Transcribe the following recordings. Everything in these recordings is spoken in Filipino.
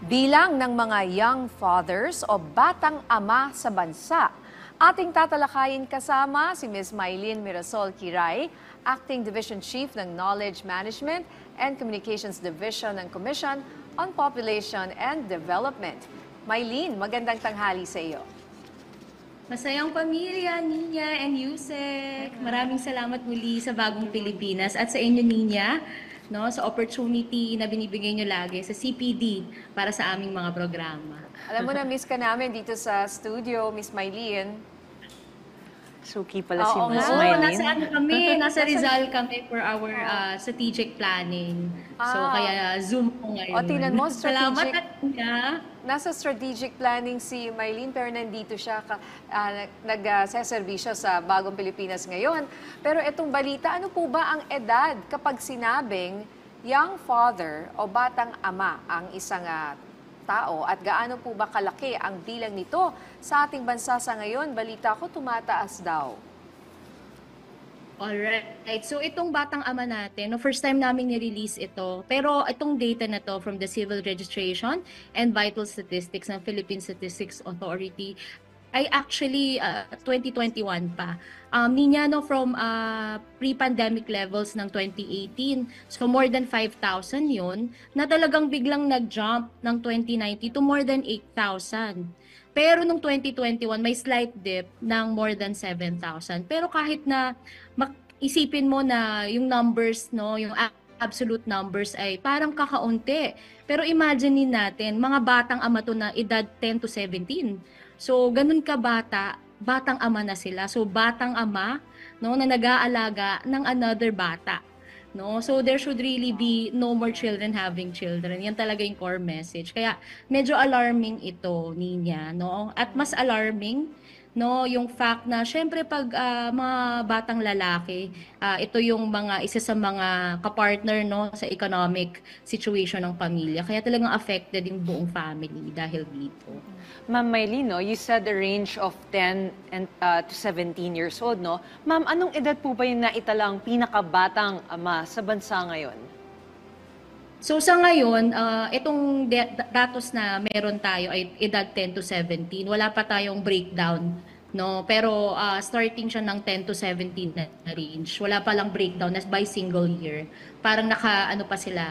Bilang ng mga young fathers o batang ama sa bansa. Ating tatalakayin kasama si Ms. Maylene Mirasol Kiray, Acting Division Chief ng Knowledge Management and Communications Division ng Commission on Population and Development. Maylene, magandang tanghali sa iyo. Masayang pamilya, Ninya and Yusek. Maraming salamat muli sa Bagong Pilipinas at sa inyo, Ninya, no, sa opportunity na binibigay nyo lagi sa CPD para sa aming mga programa. Alam mo na, miss ka namin dito sa studio, Miss Maylene. Suki pala si Oo Miss nga. Oo, Maylene. nasa Rizal kami for our strategic planning. So, kaya Zoom po ngayon. O, tingnan mo, Salamat strategic. at Ninya. Nasa strategic planning si Maylene pero nandito siya, nagseserbisyo sa Bagong Pilipinas ngayon. Pero itong balita, ano po ba ang edad kapag sinabing young father o batang ama ang isang tao at gaano po ba kalaki ang bilang nito sa ating bansa sa ngayon? Balita ko tumataas daw. Alright. So itong batang ama natin, no, first time namin ni-release ito. Pero itong data na to from the Civil Registration and Vital Statistics ng Philippine Statistics Authority ay actually 2021 pa. Ninya, no, from pre-pandemic levels ng 2018. So more than 5,000 yun, na talagang biglang nag-jump ng 2019 to more than 8,000. Pero nung 2021, may slight dip ng more than 7,000. Pero kahit na isipin mo na yung numbers, no, yung absolute numbers ay parang kakaunti. Pero imaginein natin, mga batang ama to na edad 10 to 17. So, ganun ka bata, batang ama na sila. So, batang ama, no, na nag-aalaga ng another bata. No? So, there should really be no more children having children. Yan talaga yung core message. Kaya, medyo alarming ito, Ninya. No? At mas alarming, no, yung fact na syempre pag mga batang lalaki, ito yung isa sa mga kapartner, no, sa economic situation ng pamilya. Kaya talagang affected yung buong family dahil dito. Ma'am Maylene, no, you said the range of 10 to 17 years old, no? Ma'am, anong edad po ba yung naitalang pinakabatang ama sa bansa ngayon? So sa ngayon, itong datos na meron tayo ay edad 10 to 17. Wala pa tayong breakdown, no? Pero starting siya ng 10 to 17 na range. Wala pa lang breakdown as by single year. Parang ano pa sila,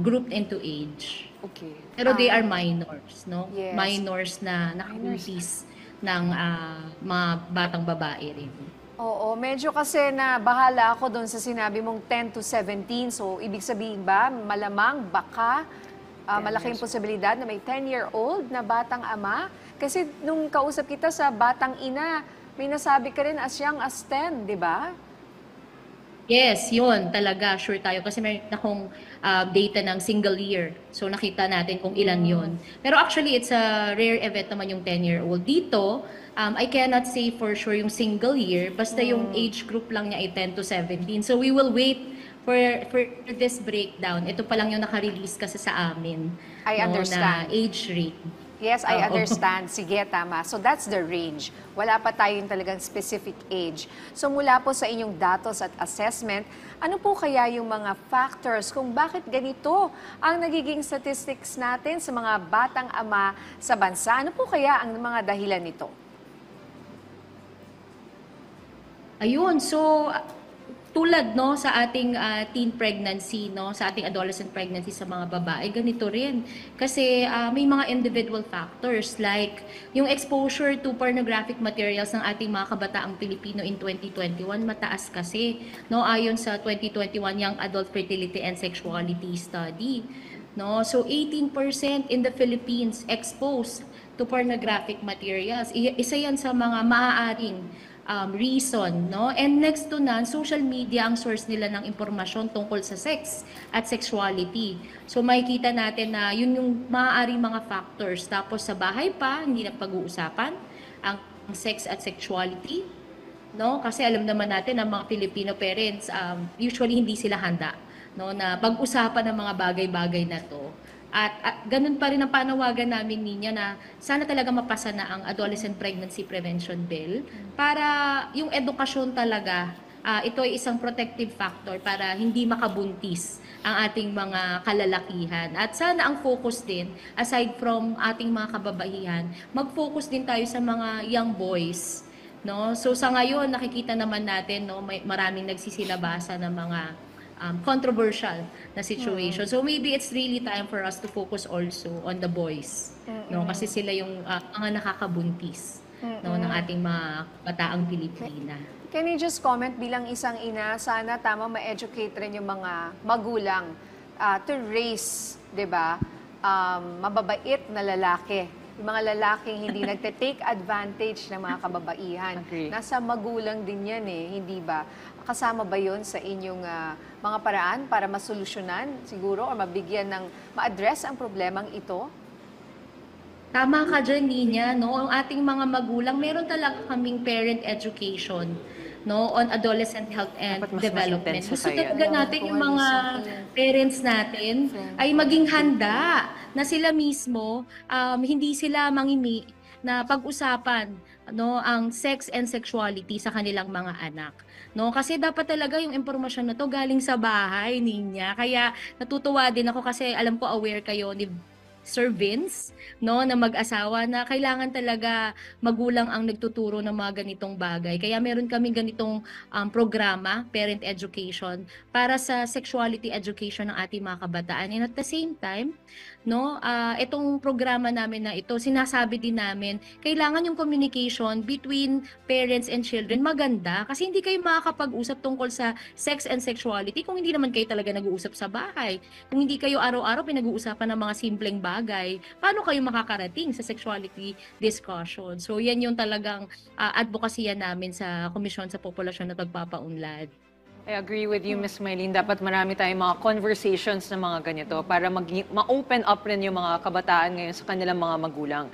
grouped into age. Okay. Pero they are minors, no? Yes. Minors na nakabuntis ng mga batang babae rin. Oo, medyo kasi na bahala ako doon sa sinabi mong 10 to 17. So, ibig sabihin ba, malamang baka malaking posibilidad na may 10-year-old na batang ama? Kasi nung kausap kita sa batang ina, may nasabi ka rin as young as 10, di ba? Yes, yun talaga, sure tayo. Kasi meron akong data ng single year. So nakita natin kung ilan yun. Pero actually, it's a rare event naman yung 10-year-old. Dito, I cannot say for sure yung single year. Basta yung age group lang niya ay 10 to 17. So we will wait for this breakdown. Ito pa lang yung naka-release kasi sa amin. I understand. Na age rate. Yes, I Oo. understand. Sige, tama. So that's the range. Wala pa tayong talagang specific age. So mula po sa inyong datos at assessment, ano po kaya yung mga factors kung bakit ganito ang nagiging statistics natin sa mga batang ama sa bansa? Ano po kaya ang mga dahilan nito? Ayun, so tulad, no, sa ating teen pregnancy, no, sa ating adolescent pregnancy sa mga babae, ganito rin. Kasi may mga individual factors like yung exposure to pornographic materials ng ating mga kabataang Pilipino in 2021 mataas kasi, no, ayon sa 2021 Young Adult Fertility and Sexuality Study. No, so 18% in the Philippines exposed to pornographic materials. Isa yan sa mga maaaring reason, no? And next to none, social media ang source nila ng impormasyon tungkol sa sex at sexuality. So makikita natin na yun yung maaaring mga factors. Tapos sa bahay pa, hindi na pag-uusapan ang sex at sexuality, no? Kasi alam naman natin ang mga Filipino parents, usually hindi sila handa, no, na pag-usapan ng mga bagay-bagay na to. At ganun pa rin ang panawagan namin niya na sana talaga mapasa na ang Adolescent Pregnancy Prevention Bill para yung edukasyon talaga, ito ay isang protective factor para hindi makabuntis ang ating mga kalalakihan. At sana ang focus din, aside from ating mga kababaihan, mag-focus din tayo sa mga young boys. No? So sa ngayon, nakikita naman natin, no, may maraming nagsisilabasa ng mga controversial na situation. So maybe it's really time for us to focus also on the boys. No? Kasi sila yung mga nakakabuntis no, ng ating mga bataang Pilipina. Can you just comment bilang isang ina, sana tama ma-educate rin yung mga magulang to raise, 'di ba? Mababait na lalaki. Yung mga lalaking hindi nagte-take advantage ng mga kababaihan. Agree. Nasa magulang din yan hindi ba? Kasama ba yon sa inyong mga paraan para masolusyonan siguro o mabigyan ng ma-address ang problemang ito? Tama ka dyan, Nina, no? Ang ating mga magulang, meron talaga kaming parent education, no, on adolescent health and Dapat mas development. intensive Gusto yan. talaga natin yung mga parents natin ay maging handa na sila mismo, hindi sila mangimi na pag-usapan, no, ang sex and sexuality sa kanilang mga anak. No, kasi dapat talaga yung impormasyon na to galing sa bahay niya. Kaya natutuwa din ako kasi alam ko aware kayo ni Sir Vince, no, na mag-asawa na kailangan talaga magulang ang nagtuturo ng mga ganitong bagay. Kaya meron kami ganitong programa, parent education, para sa sexuality education ng ating mga kabataan. And at the same time, no, itong programa namin na ito, sinasabi din namin, kailangan yung communication between parents and children maganda kasi hindi kayo makakapag-usap tungkol sa sex and sexuality kung hindi naman kayo talaga nag-uusap sa bahay. Kung hindi kayo araw-araw pinag-uusapan ng mga simpleng bagay, paano kayo makakarating sa sexuality discussion? So yan yung talagang advokasya namin sa Komisyon sa Populasyon at Pagpapaunlad. I agree with you, Miss Mylene. Dapat marami tayong mga conversations na mga ganito para ma-open up rin yung mga kabataan ngayon sa kanilang mga magulang.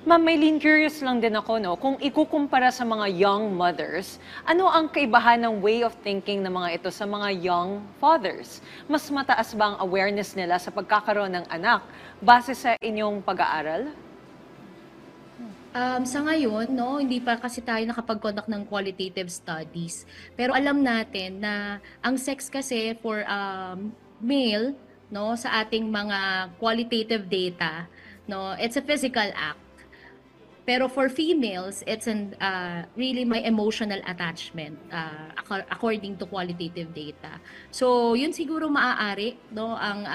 Ma'am Mylene, curious lang din ako, no, kung ikukumpara sa mga young mothers, ano ang kaibahan ng way of thinking ng mga ito sa mga young fathers? Mas mataas ba ang awareness nila sa pagkakaroon ng anak base sa inyong pag-aaral? Sa ngayon, no, hindi pa kasi tayo nakapag-conduct ng qualitative studies. Pero alam natin na ang sex kasi for male, no, sa ating mga qualitative data, no, it's a physical act. Pero for females, it's really my emotional attachment according to qualitative data. So, yun siguro maaari, no, ang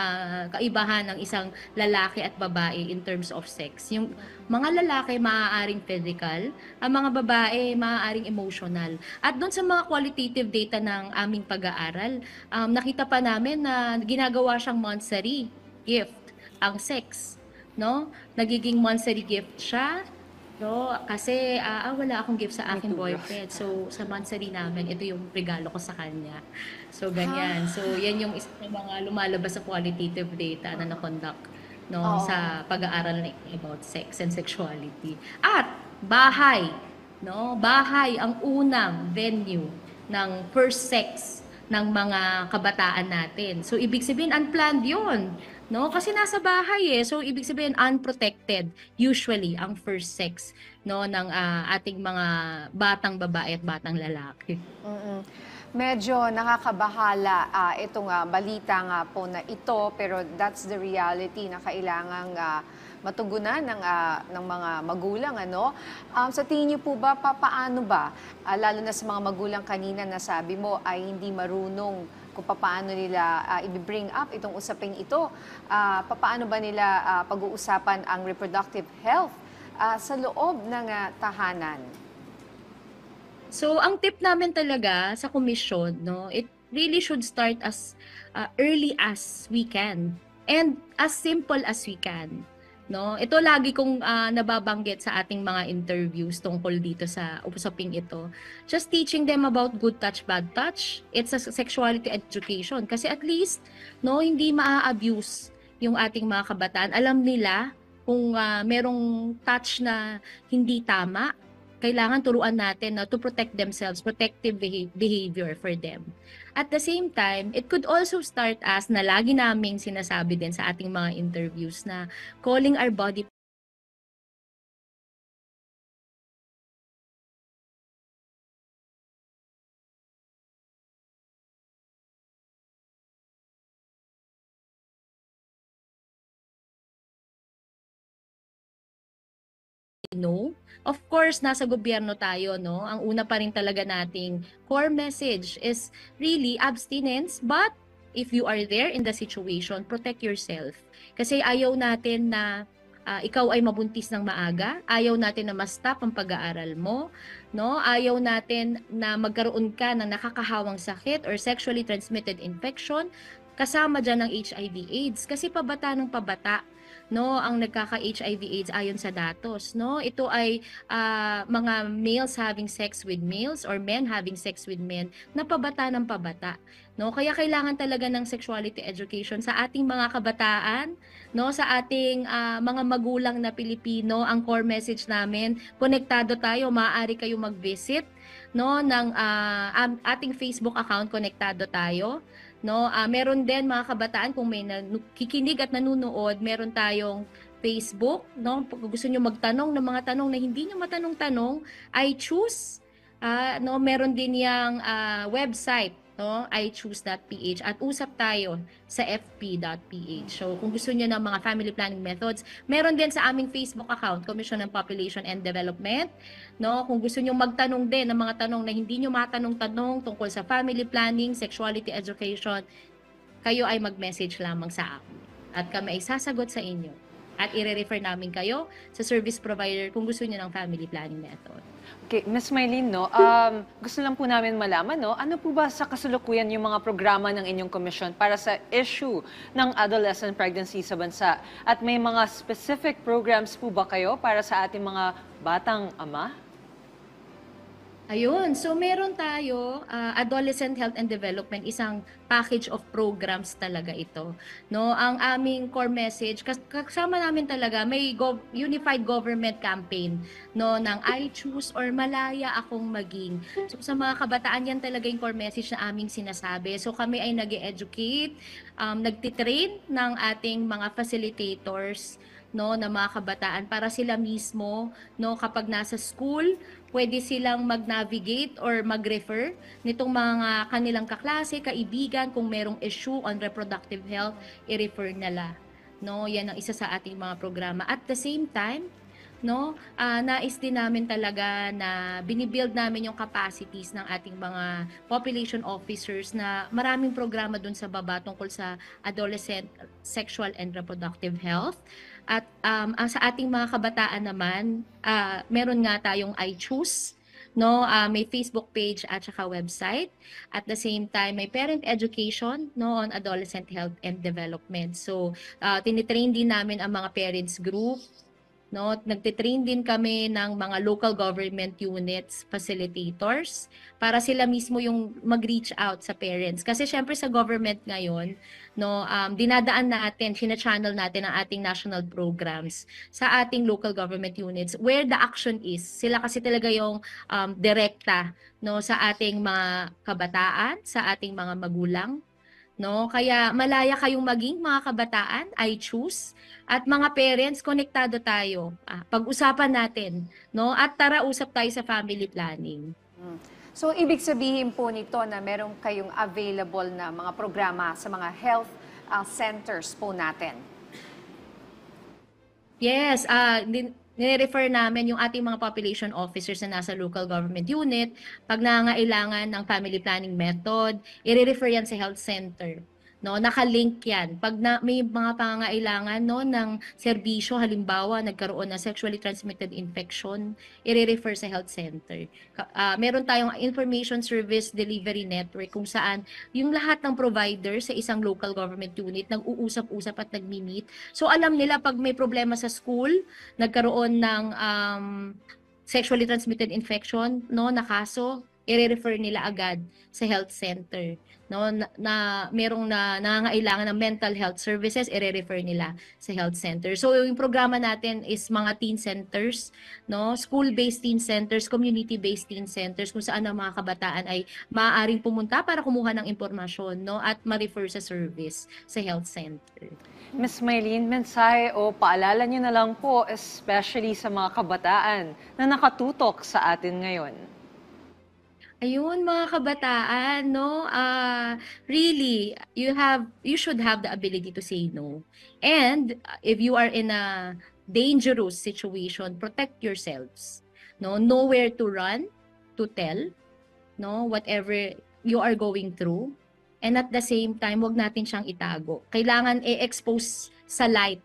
kaibahan ng isang lalaki at babae in terms of sex. Yung mga lalaki maaaring physical, ang mga babae maaaring emotional. At doon sa mga qualitative data ng aming pag-aaral, nakita pa namin na ginagawa siyang monthsary gift ang sex, no? Nagiging monthsary gift siya. No, kasi wala akong gift sa aking boyfriend. So, sa monthsary namin, ito yung regalo ko sa kanya. So, ganyan. So, yan yung isa ng mga lumalabas sa qualitative data na na-conduct, no, sa pag-aaral na about sex and sexuality. At bahay, no? Bahay ang unang venue ng first sex ng mga kabataan natin. So, ibig sabihin, unplanned yun. No, kasi nasa bahay so ibig sabihin unprotected usually ang first sex, no, ng ating mga batang babae at batang lalaki. Medyo nakakabahala itong balita nga po na ito, pero that's the reality na kailangang matugunan ng mga magulang. Sa tingin niyo po ba, paano ba, lalo na sa mga magulang kanina na sabi mo ay hindi marunong kung paano nila i-bring up itong usaping ito, paano ba nila pag-uusapan ang reproductive health sa loob ng tahanan? So, ang tip namin talaga sa komisyon, no, it really should start as early as we can and as simple as we can. No, ito lagi kong nababanggit sa ating mga interviews tungkol dito sa usaping ito. Just teaching them about good touch, bad touch. It's a sexuality education kasi at least, no, hindi maa-abuse yung ating mga kabataan. Alam nila kung merong touch na hindi tama, kailangan turuan natin na to protect themselves, protective behavior for them. At the same time, it could also start as na lagi naming sinasabi din sa ating mga interviews na calling our body no. Of course, nasa gobyerno tayo, no? Ang una pa rin talaga nating core message is really abstinence, but if you are there in the situation, protect yourself. Kasi ayaw natin na ikaw ay mabuntis ng maaga, ayaw natin na ma-stop ang pag-aaral mo, no? Ayaw natin na magkaroon ka ng nakakahawang sakit or sexually transmitted infection, kasama dyan ng HIV/AIDS kasi pabata ng pabata, no, ang nagkaka-HIV/AIDS ayon sa datos, no? Ito ay mga males having sex with males or men having sex with men na pabata ng pabata, no? Kaya kailangan talaga ng sexuality education sa ating mga kabataan, no, sa ating mga magulang na Pilipino. Ang core message namin, konektado tayo, maaari kayo mag-visit, no, ng ating Facebook account, konektado tayo. No, meron din mga kabataan kung may kikinig at nanunood, meron tayong Facebook, no? Kung gusto niyo magtanong ng mga tanong na hindi niyo matanong-tanong, I choose, no, meron din yang website, no, ichoose.ph, at usap tayo sa fp.ph. So kung gusto niyo ng mga family planning methods, meron din sa aming Facebook account, Commission on Population and Development, no? Kung gusto niyo magtanong din ng mga tanong na hindi niyo matanong-tanong tungkol sa family planning, sexuality education, kayo ay mag-message lamang sa amin at kami ay sasagot sa inyo at i-refer namin kayo sa service provider kung gusto niyo ng family planning method. Okay, Ms. Mylene, no, gusto lang po namin malaman, no, ano po ba sa kasalukuyan yung mga programa ng inyong komisyon para sa issue ng adolescent pregnancy sa bansa? At may mga specific programs po ba kayo para sa ating mga batang ama? Ayun, so meron tayo, Adolescent Health and Development, isang package of programs talaga ito. No, ang aming core message, kasama namin talaga, may unified government campaign, no, ng I choose or malaya akong maging. So sa mga kabataan, yan talaga yung core message na aming sinasabi. So kami ay nag-educate, nagtitrain ng ating mga facilitators, no, na mga kabataan para sila mismo, no, kapag nasa school, pwede silang mag-navigate or mag-refer nitong mga kanilang kaklase, kaibigan, kung merong issue on reproductive health, i-refer nila. No, yan ang isa sa ating mga programa. At the same time, no, nais din namin talaga na binibuild namin yung capacities ng ating mga population officers na maraming programa dun sa baba tungkol sa adolescent sexual and reproductive health. At sa ating mga kabataan naman, meron nga tayong I Choose, no, may Facebook page at saka website. At the same time, may parent education, no, on adolescent health and development. So, tinitrain din namin ang mga parents group, no, nagtitrain din kami ng mga local government units, facilitators, para sila mismo yung mag-reach out sa parents. Kasi syempre sa government ngayon, no, dinadaan natin, china-channel natin ang ating national programs sa ating local government units where the action is. Sila kasi talaga yung direkta, no, sa ating mga kabataan, sa ating mga magulang, no? Kaya malaya kayong maging mga kabataan, I choose. At mga parents, konektado tayo. Pag-usapan natin, no? At tara usap tayo sa family planning. So, ibig sabihin po nito na meron kayong available na mga programa sa mga health centers po natin. Yes, nire-refer namin yung ating mga population officers na nasa local government unit. Pag nangangailangan ng family planning method, i-refer yan sa health center. No, nakalink yan. Pag may mga pangangailangan, no, ng serbisyo, halimbawa nagkaroon ng sexually transmitted infection, i-refer sa health center. Meron tayong information service delivery network kung saan yung lahat ng provider sa isang local government unit nag-uusap-usap at nagmi-meet. So alam nila pag may problema sa school, nagkaroon ng sexually transmitted infection, no, na kaso, i-refer nila agad sa health center. No, na merong nangangailangan ng mental health services, i-refer nila sa health center. So yung programa natin is mga teen centers, no, school-based teen centers, community-based teen centers, kung saan ang mga kabataan ay maaaring pumunta para kumuha ng impormasyon, no, at ma-refer sa service sa health center. Ms. Mylene, mensahe o paalala niyo na lang po, especially sa mga kabataan na nakatutok sa atin ngayon. Ayun, mga kabataan, no, really, you should have the ability to say no. And if you are in a dangerous situation, protect yourselves. No, know where to run, to tell, no, whatever you are going through. And at the same time, wag natin siyang itago. Kailangan i-expose sa light,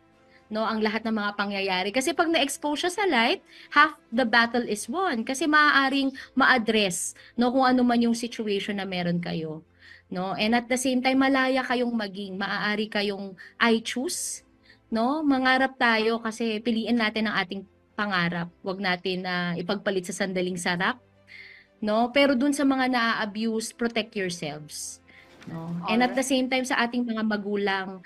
no, ang lahat ng mga pangyayari. Kasi pag na-expose siya sa light, half the battle is won. Kasi maaaring ma-address, no, kung ano man yung situation na meron kayo. No? And at the same time, malaya kayong maging, maaari kayong I choose, no? Mangarap tayo kasi piliin natin ang ating pangarap. Huwag natin ipagpalit sa sandaling sarap, no? Pero dun sa mga na-abuse, protect yourselves. No? And at the same time sa ating mga magulang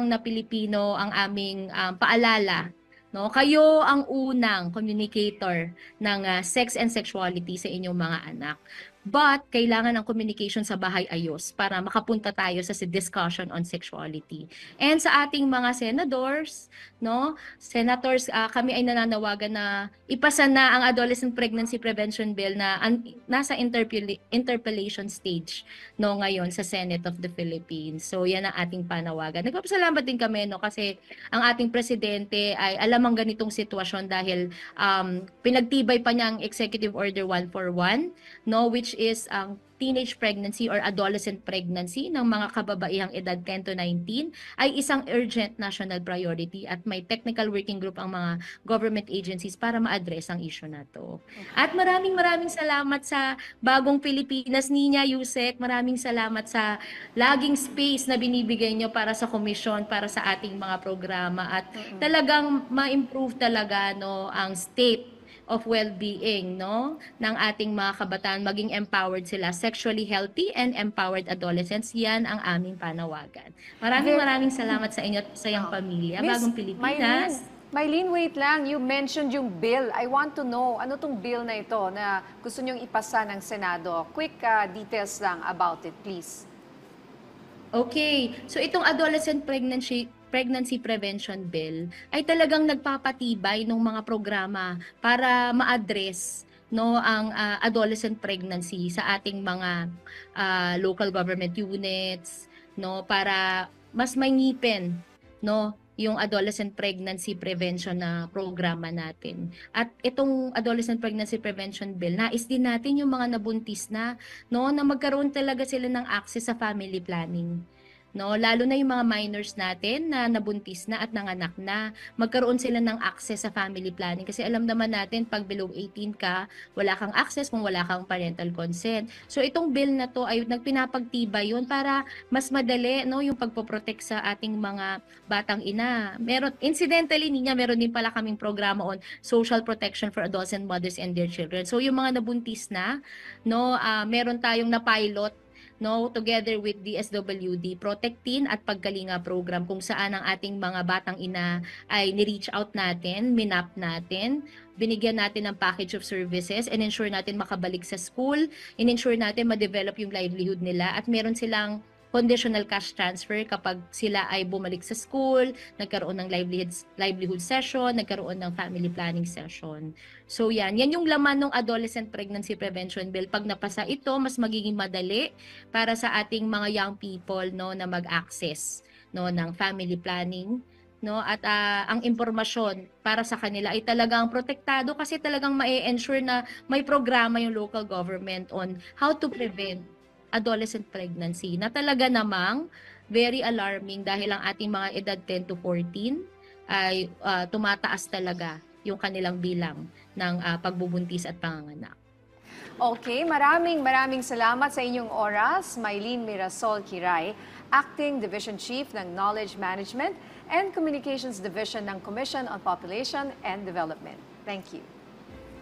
na Pilipino, ang aming paalala, no? Kayo ang unang communicator ng sex and sexuality sa inyong mga anak. But kailangan ng communication sa bahay ayos para makapunta tayo sa discussion on sexuality. And sa ating mga senators, no? Senators, kami ay nananawagan na ipasa na ang Adolescent Pregnancy Prevention Bill na nasa interpellation stage, no, ngayon sa Senate of the Philippines. So yan ang ating panawagan. Nagpapasalamat din kami, no, kasi ang ating presidente ay alam ang ganitong sitwasyon dahil pinagtibay pa niya ang Executive Order 141, no, which is ang teenage pregnancy or adolescent pregnancy ng mga kababaihang edad 10 to 19 ay isang urgent national priority at may technical working group ang mga government agencies para ma-address ang issue na to. At maraming salamat sa Bagong Pilipinas, Nina, Yusek. Maraming salamat sa laging space na binibigay nyo para sa komisyon, para sa ating mga programa at talagang ma-improve talaga, no, ang state of well-being, no, ng ating mga kabataan, maging empowered sila, sexually healthy and empowered adolescents. Yan ang aming panawagan. Maraming salamat sa inyo at sa iyong pamilya. Bagong Pilipinas. Mylene, wait lang. You mentioned yung bill. I want to know, ano tong bill na ito na gusto nyong ipasa ng Senado? Quick details lang about it, please. Okay. So itong Adolescent Pregnancy Prevention Bill ay talagang nagpapatibay ng mga programa para ma-address, no, ang adolescent pregnancy sa ating mga local government units, no, para mas mangipin, no, yung adolescent pregnancy prevention na programa natin. At itong Adolescent Pregnancy Prevention Bill, nais din natin yung mga nabuntis na, no, na magkaroon talaga sila ng access sa family planning. No, lalo na yung mga minors natin na nabuntis na at nanganak na, magkaroon sila ng access sa family planning kasi alam naman natin pag below 18 ka, wala kang access kung wala kang parental consent. So itong bill na to ay nagpinapagtibay yun para mas madali, no, yung pagpoprotect sa ating mga batang ina. Incidentally niya, meron din pala kaming programa on social protection for adults and mothers and their children. So yung mga nabuntis na, no, meron tayong na-pilot, no, together with DSWD, Protect Teen at Pagkalinga program kung saan ang ating mga batang ina ay ni-reach out natin, minap natin, binigyan natin ng package of services and ensure natin makabalik sa school, in-ensure natin ma-develop yung livelihood nila at meron silang conditional cash transfer kapag sila ay bumalik sa school, nagkaroon ng livelihood session, nagkaroon ng family planning session. So yan yung laman ng Adolescent Pregnancy Prevention Bill. Pag napasa ito, mas magiging madali para sa ating mga young people, no, na mag-access, no, ng family planning, no, at ang impormasyon para sa kanila ay talagang protektado kasi talagang ma-ensure na may programa yung local government on how to prevent adolescent pregnancy na talaga namang very alarming dahil ang ating mga edad 10 to 14 ay tumataas talaga yung kanilang bilang ng pagbubuntis at panganganak. Okay, maraming salamat sa inyong oras, Mylene Mirasol Kiray, Acting Division Chief ng Knowledge Management and Communications Division ng Commission on Population and Development. Thank you.